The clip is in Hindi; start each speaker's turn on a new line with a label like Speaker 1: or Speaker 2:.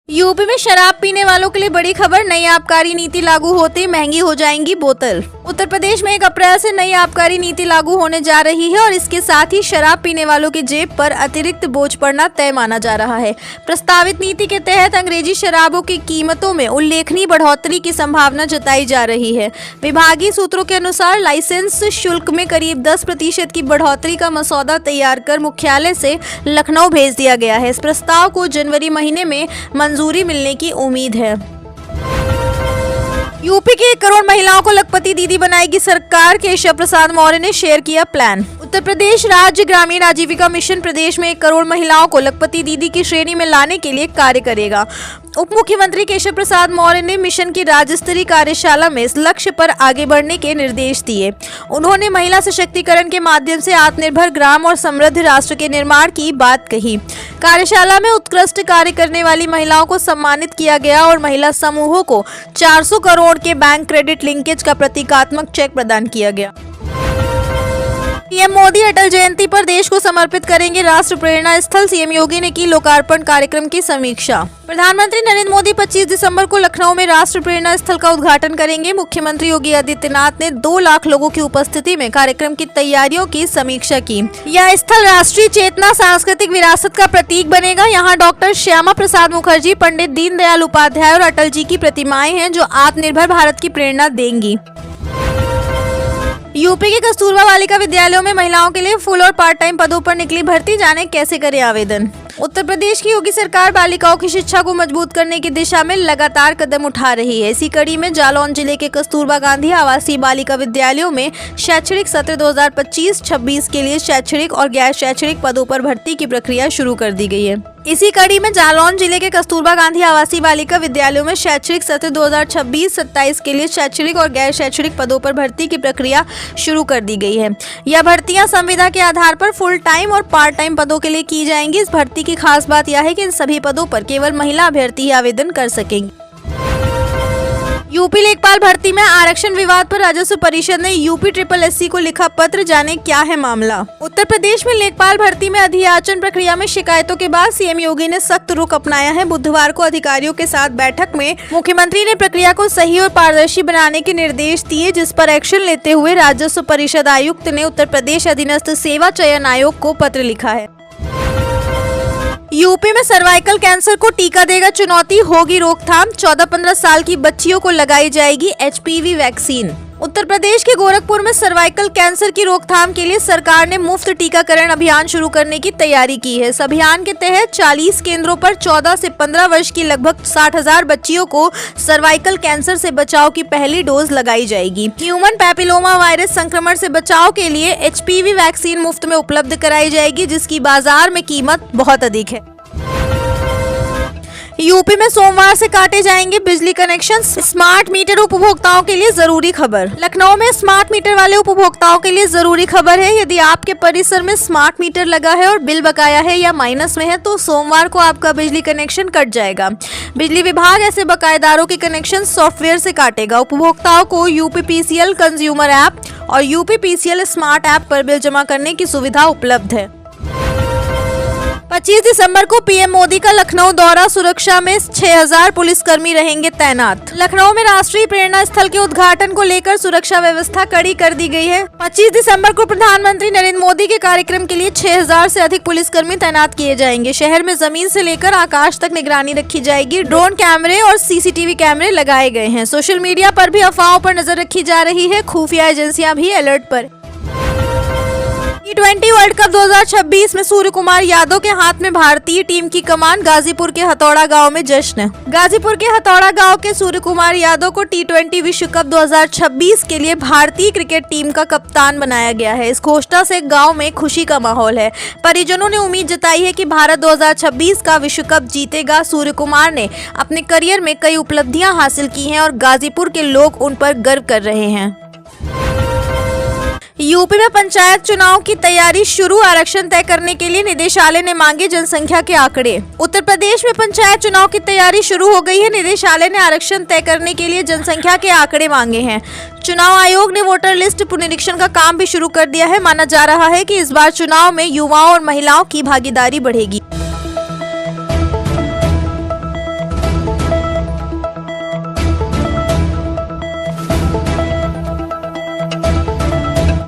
Speaker 1: यूपी में शराब पीने वालों के लिए बड़ी खबर। नई आबकारी नीति लागू होते ही महंगी हो जाएंगी बोतल। उत्तर प्रदेश में 1 अप्रैल से नई आबकारी नीति लागू होने जा रही है और इसके साथ ही शराब पीने वालों की जेब पर अतिरिक्त बोझ पड़ना तय माना जा रहा है। प्रस्तावित नीति के तहत अंग्रेजी शराबों की कीमतों में उल्लेखनीय बढ़ोतरी की संभावना जताई जा रही है। विभागीय सूत्रों के अनुसार लाइसेंस शुल्क में करीब 10% की बढ़ोतरी का मसौदा तैयार कर मुख्यालय से लखनऊ भेज दिया गया है। इस प्रस्ताव को जनवरी महीने में मंजूरी मिलने की उम्मीद है। यूपी की 1 करोड़ महिलाओं को लखपति दीदी बनाएगी सरकार। केशव प्रसाद मौर्य ने शेयर किया प्लान। उत्तर प्रदेश राज्य ग्रामीण आजीविका मिशन प्रदेश में 1 करोड़ महिलाओं को लखपति दीदी की श्रेणी में लाने के लिए कार्य करेगा। उप मुख्यमंत्री केशव प्रसाद मौर्य ने मिशन की राज्य स्तरीय कार्यशाला में इस लक्ष्य पर आगे बढ़ने के निर्देश दिए। उन्होंने महिला सशक्तिकरण के माध्यम से आत्मनिर्भर ग्राम और समृद्ध राष्ट्र के निर्माण की बात कही। कार्यशाला में उत्कृष्ट कार्य करने वाली महिलाओं को सम्मानित किया गया और महिला समूहों को 400 करोड़ के बैंक क्रेडिट लिंकेज का प्रतीकात्मक चेक प्रदान किया गया। पीएम मोदी अटल जयंती पर देश को समर्पित करेंगे राष्ट्र प्रेरणा स्थल। सीएम योगी ने की लोकार्पण कार्यक्रम की समीक्षा। प्रधानमंत्री नरेंद्र मोदी 25 दिसंबर को लखनऊ में राष्ट्र प्रेरणा स्थल का उद्घाटन करेंगे। मुख्यमंत्री योगी आदित्यनाथ ने 2 लाख लोगों की उपस्थिति में कार्यक्रम की तैयारियों की समीक्षा की। यह स्थल राष्ट्रीय चेतना, सांस्कृतिक विरासत का प्रतीक बनेगा। यहाँ डॉक्टर श्यामा प्रसाद मुखर्जी, पंडित दीनदयाल उपाध्याय और अटल जी की प्रतिमाएं हैं जो आत्मनिर्भर भारत की प्रेरणा देंगी। यूपी के कस्तूरबा बालिका विद्यालयों में महिलाओं के लिए फुल और पार्ट टाइम पदों पर निकली भर्ती। जाने कैसे करें आवेदन। उत्तर प्रदेश की योगी सरकार बालिकाओं की शिक्षा को मजबूत करने की दिशा में लगातार कदम उठा रही है। इसी कड़ी में जालौन जिले के कस्तूरबा गांधी आवासीय बालिका विद्यालयों में शैक्षणिक सत्र 2025-26 के लिए शैक्षणिक और गैर शैक्षणिक पदों पर भर्ती की प्रक्रिया शुरू कर दी गई है। इसी कड़ी में जालौन जिले के कस्तूरबा गांधी आवासीय बालिका विद्यालयों में शैक्षणिक सत्र 2026-27 के लिए शैक्षणिक और गैर शैक्षणिक पदों पर भर्ती की प्रक्रिया शुरू कर दी गई है। यह भर्तियां संविदा के आधार पर फुल टाइम और पार्ट टाइम पदों के लिए की जाएंगी। इस भर्ती की खास बात यह है कि इन सभी पदों पर केवल महिला अभ्यर्थी ही आवेदन कर सकेंगे। यूपी लेखपाल भर्ती में आरक्षण विवाद पर राजस्व परिषद ने यूपी SSS को लिखा पत्र। जाने क्या है मामला। उत्तर प्रदेश में लेखपाल भर्ती में अधियाचन प्रक्रिया में शिकायतों के बाद सीएम योगी ने सख्त रुख अपनाया है। बुधवार को अधिकारियों के साथ बैठक में मुख्यमंत्री ने प्रक्रिया को सही और पारदर्शी बनाने के निर्देश दिए, जिस पर एक्शन लेते हुए राजस्व परिषद आयुक्त ने उत्तर प्रदेश अधीनस्थ सेवा चयन आयोग को पत्र लिखा है। यूपी में सर्वाइकल कैंसर को टीका देगा चुनौती, होगी रोकथाम। 14-15 साल की बच्चियों को लगाई जाएगी HPV वैक्सीन। उत्तर प्रदेश के गोरखपुर में सर्वाइकल कैंसर की रोकथाम के लिए सरकार ने मुफ्त टीकाकरण अभियान शुरू करने की तैयारी की है। इस अभियान के तहत 40 केंद्रों पर 14 से 15 वर्ष की लगभग 60,000 बच्चियों को सर्वाइकल कैंसर से बचाव की पहली डोज लगाई जाएगी। ह्यूमन पैपिलोमा वायरस संक्रमण से बचाव के लिए HPV वैक्सीन मुफ्त में उपलब्ध कराई जाएगी, जिसकी बाजार में कीमत बहुत अधिक है। यूपी में सोमवार से काटे जाएंगे बिजली कनेक्शन। स्मार्ट मीटर उपभोक्ताओं के लिए जरूरी खबर। लखनऊ में स्मार्ट मीटर वाले उपभोक्ताओं के लिए जरूरी खबर है। यदि आपके परिसर में स्मार्ट मीटर लगा है और बिल बकाया है या माइनस में है तो सोमवार को आपका बिजली कनेक्शन कट जाएगा। बिजली विभाग ऐसे बकायेदारों के कनेक्शन सॉफ्टवेयर से काटेगा। उपभोक्ताओं को UPPCL कंज्यूमर ऐप और UPPCL स्मार्ट ऐप पर बिल जमा करने की सुविधा उपलब्ध है। 25 दिसंबर को पीएम मोदी का लखनऊ दौरा। सुरक्षा में 6000 पुलिसकर्मी रहेंगे तैनात। लखनऊ में राष्ट्रीय प्रेरणा स्थल के उद्घाटन को लेकर सुरक्षा व्यवस्था कड़ी कर दी गई है। 25 दिसंबर को प्रधानमंत्री नरेंद्र मोदी के कार्यक्रम के लिए 6000 से अधिक पुलिसकर्मी तैनात किए जाएंगे। शहर में जमीन से लेकर आकाश तक निगरानी रखी जाएगी। ड्रोन कैमरे और CCTV कैमरे लगाए गए हैं। सोशल मीडिया पर भी अफवाहों पर नजर रखी जा रही है। खुफिया एजेंसियां भी अलर्ट पर। T20 वर्ल्ड कप 2026 में सूर्य कुमार यादव के हाथ में भारतीय टीम की कमान। गाजीपुर के हथौड़ा गांव में जश्न। गाजीपुर के हथौड़ा गांव के सूर्य कुमार यादव को T20 विश्व कप 2026 के लिए भारतीय क्रिकेट टीम का कप्तान बनाया गया है। इस घोषणा से गांव में खुशी का माहौल है। परिजनों ने उम्मीद जताई है कि भारत 2026 का विश्व कप जीतेगा। सूर्य कुमार ने अपने करियर में कई उपलब्धियां हासिल की हैं और गाजीपुर के लोग उन पर गर्व कर रहे हैं। यूपी में पंचायत चुनाव की तैयारी शुरू। आरक्षण तय करने के लिए निदेशालय ने मांगे जनसंख्या के आंकड़े। उत्तर प्रदेश में पंचायत चुनाव की तैयारी शुरू हो गई है। निदेशालय ने आरक्षण तय करने के लिए जनसंख्या के आंकड़े मांगे हैं। चुनाव आयोग ने वोटर लिस्ट पुनरीक्षण का काम भी शुरू कर दिया है। माना जा रहा है कि इस बार चुनाव में युवाओं और महिलाओं की भागीदारी बढ़ेगी।